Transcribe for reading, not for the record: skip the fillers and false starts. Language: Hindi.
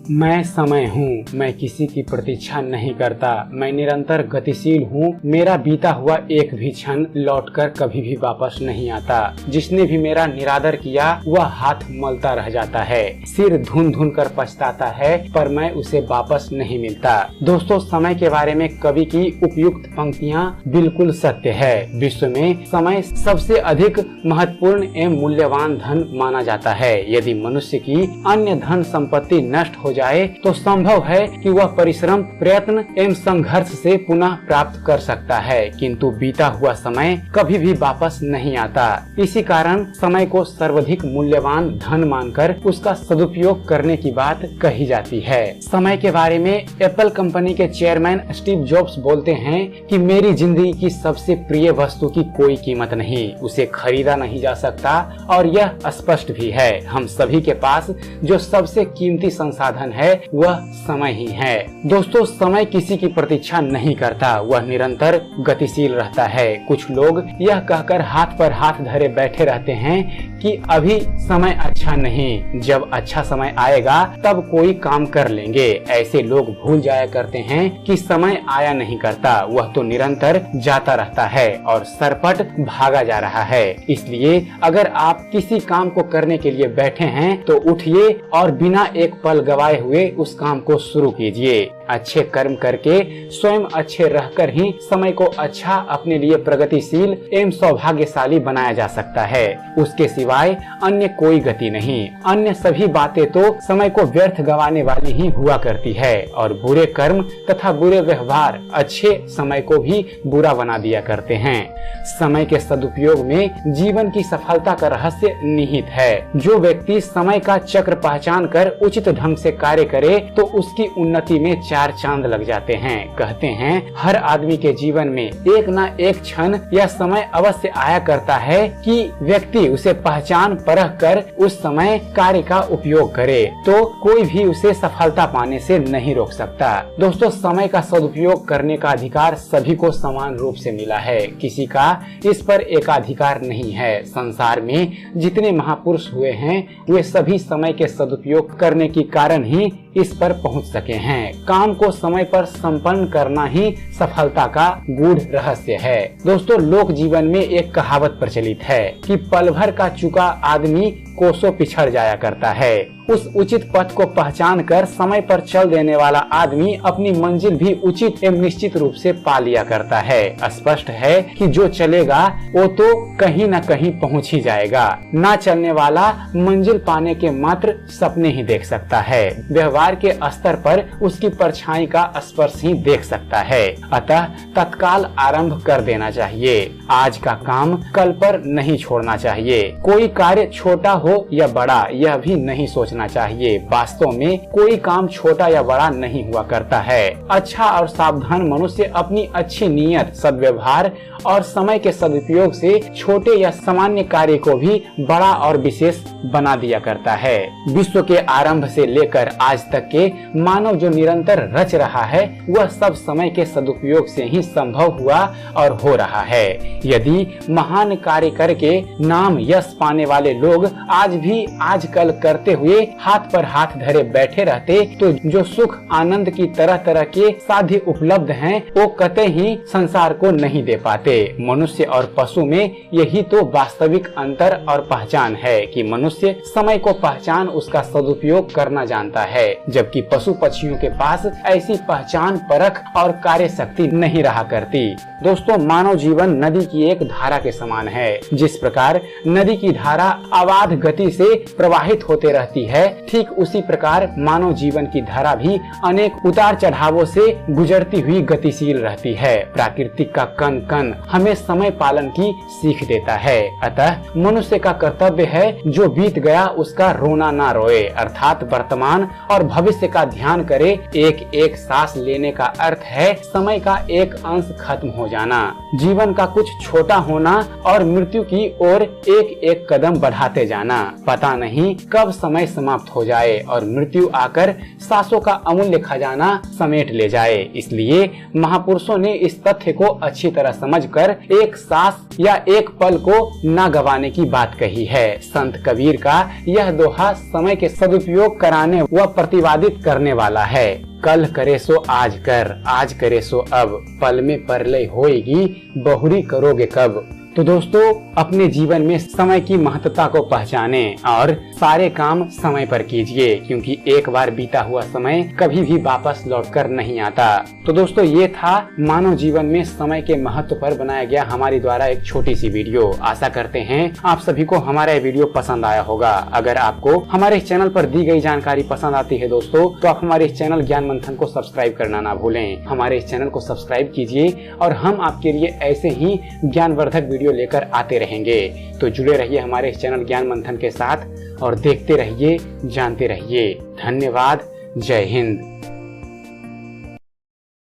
मैं समय हूँ, मैं किसी की प्रतीक्षा नहीं करता, मैं निरंतर गतिशील हूँ, मेरा बीता हुआ एक भी क्षण लौटकर कभी भी वापस नहीं आता। जिसने भी मेरा निरादर किया वह हाथ मलता रह जाता है, सिर धुन धुन कर पछताता है, पर मैं उसे वापस नहीं मिलता। दोस्तों, समय के बारे में कवि की उपयुक्त पंक्तियाँ बिल्कुल सत्य है। विश्व में समय सबसे अधिक महत्वपूर्ण एवं मूल्यवान धन माना जाता है। यदि मनुष्य की अन्य धन संपत्ति नष्ट हो जाए तो संभव है कि वह परिश्रम, प्रयत्न एवं संघर्ष से पुनः प्राप्त कर सकता है, किंतु बीता हुआ समय कभी भी वापस नहीं आता। इसी कारण समय को सर्वाधिक मूल्यवान धन मानकर उसका सदुपयोग करने की बात कही जाती है। समय के बारे में एप्पल कंपनी के चेयरमैन स्टीव जॉब्स बोलते हैं कि मेरी जिंदगी की सबसे प्रिय वस्तु की कोई कीमत नहीं, उसे खरीदा नहीं जा सकता और यह स्पष्ट भी है। हम सभी के पास जो सबसे कीमती संसाधन है वह समय ही है। दोस्तों, समय किसी की प्रतीक्षा नहीं करता, वह निरंतर गतिशील रहता है। कुछ लोग यह कहकर हाथ पर हाथ धरे बैठे रहते हैं कि अभी समय अच्छा नहीं, जब अच्छा समय आएगा तब कोई काम कर लेंगे। ऐसे लोग भूल जाया करते हैं कि समय आया नहीं करता, वह तो निरंतर जाता रहता है और सरपट भागा जा रहा है। इसलिए अगर आप किसी काम को करने के लिए बैठे हैं तो उठिए और बिना एक पल गवाए हुए उस काम को शुरू कीजिए। अच्छे कर्म करके स्वयं अच्छे रहकर ही समय को अच्छा, अपने लिए प्रगतिशील एवं सौभाग्यशाली बनाया जा सकता है। उसके सिवाय अन्य कोई गति नहीं। अन्य सभी बातें तो समय को व्यर्थ गंवाने वाली ही हुआ करती है और बुरे कर्म तथा बुरे व्यवहार अच्छे समय को भी बुरा बना दिया करते हैं। समय के सदुपयोग में जीवन की सफलता का रहस्य निहित है। जो व्यक्ति समय का चक्र पहचान कर उचित ढंग से कार्य करे तो उसकी उन्नति में चार चांद लग जाते हैं। कहते हैं हर आदमी के जीवन में एक न एक क्षण यह समय अवश्य आया करता है कि व्यक्ति उसे पहचान परख कर उस समय कार्य का उपयोग करे तो कोई भी उसे सफलता पाने से नहीं रोक सकता। दोस्तों, समय का सदुपयोग करने का अधिकार सभी को समान रूप से मिला है, किसी का इस पर एकाधिकार नहीं है। संसार में जितने महापुरुष हुए हैं वे सभी समय के सदुपयोग करने के कारण ही इस पर पहुंच सके हैं। काम को समय पर संपन्न करना ही सफलता का गूढ़ रहस्य है। दोस्तों, लोक जीवन में एक कहावत प्रचलित है कि पल भर का चुका आदमी कोसों पिछड़ जाया करता है। उस उचित पथ को पहचान कर समय पर चल देने वाला आदमी अपनी मंजिल भी उचित एवं निश्चित रूप से पा लिया करता है। स्पष्ट है कि जो चलेगा वो तो कहीं न कहीं पहुंच ही जाएगा। ना चलने वाला मंजिल पाने के मात्र सपने ही देख सकता है, व्यवहार के स्तर पर उसकी परछाई का स्पर्श ही देख सकता है। अतः तत्काल आरंभ कर देना चाहिए। आज का काम कल पर नहीं छोड़ना चाहिए। कोई कार्य छोटा हो या बड़ा यह भी नहीं सोचना चाहिए। वास्तव में कोई काम छोटा या बड़ा नहीं हुआ करता है। अच्छा और सावधान मनुष्य अपनी अच्छी नीयत, सद्व्यवहार और समय के सदुपयोग से छोटे या सामान्य कार्य को भी बड़ा और विशेष बना दिया करता है। विश्व के आरंभ से लेकर आज तक के मानव जो निरंतर रच रहा है वह सब समय के सदुपयोग से ही संभव हुआ और हो रहा है। यदि महान कार्य करके नाम यश पाने वाले लोग आज भी आजकल करते हुए हाथ पर हाथ धरे बैठे रहते तो जो सुख आनंद की तरह तरह के साध्य उपलब्ध हैं वो कतई ही संसार को नहीं दे पाते। मनुष्य और पशु में यही तो वास्तविक अंतर और पहचान है कि मनुष्य समय को पहचान उसका सदुपयोग करना जानता है, जबकि पशु पक्षियों के पास ऐसी पहचान, परख और कार्य शक्ति नहीं रहा करती। दोस्तों, मानव जीवन नदी की एक धारा के समान है। जिस प्रकार नदी की धारा अबाध गति से प्रवाहित होते रहती है, ठीक उसी प्रकार मानव जीवन की धारा भी अनेक उतार चढ़ावों से गुजरती हुई गतिशील रहती है। प्राकृतिक का कण कण हमें समय पालन की सीख देता है। अतः मनुष्य का कर्तव्य है जो बीत गया उसका रोना ना रोए, अर्थात वर्तमान और भविष्य का ध्यान करे। एक एक सांस लेने का अर्थ है समय का एक अंश खत्म हो जाना, जीवन का कुछ छोटा होना और मृत्यु की ओर एक एक कदम बढ़ाते जाना। पता नहीं कब समय समाप्त हो जाए और मृत्यु आकर सांसों का अमूल्य खजाना समेट ले जाए। इसलिए महापुरुषों ने इस तथ्य को अच्छी तरह समझकर एक सांस या एक पल को न गंवाने की बात कही है। संत कबीर का यह दोहा समय के सदुपयोग कराने व प्रति प्रतिवादित करने वाला है। कल करे सो आज कर, आज करे सो अब, पल में परलय होएगी, बहुरी करोगे कब। तो दोस्तों, अपने जीवन में समय की महत्वता को पहचाने और सारे काम समय पर कीजिए, क्योंकि एक बार बीता हुआ समय कभी भी वापस लौटकर नहीं आता। तो दोस्तों, ये था मानव जीवन में समय के महत्व पर बनाया गया हमारी द्वारा एक छोटी सी वीडियो। आशा करते हैं आप सभी को हमारा ये वीडियो पसंद आया होगा। अगर आपको हमारे इस चैनल पर दी गई जानकारी पसंद आती है दोस्तों, तो आप हमारे इस चैनल ज्ञान मंथन को सब्सक्राइब करना ना भूलें। हमारे इस चैनल को सब्सक्राइब कीजिए और हम आपके लिए ऐसे ही ज्ञानवर्धक वीडियो लेकर आते रहेंगे। तो जुड़े रहिए हमारे इस चैनल ज्ञान मंथन के साथ और देखते रहिए, जानते रहिए। धन्यवाद। जय हिंद।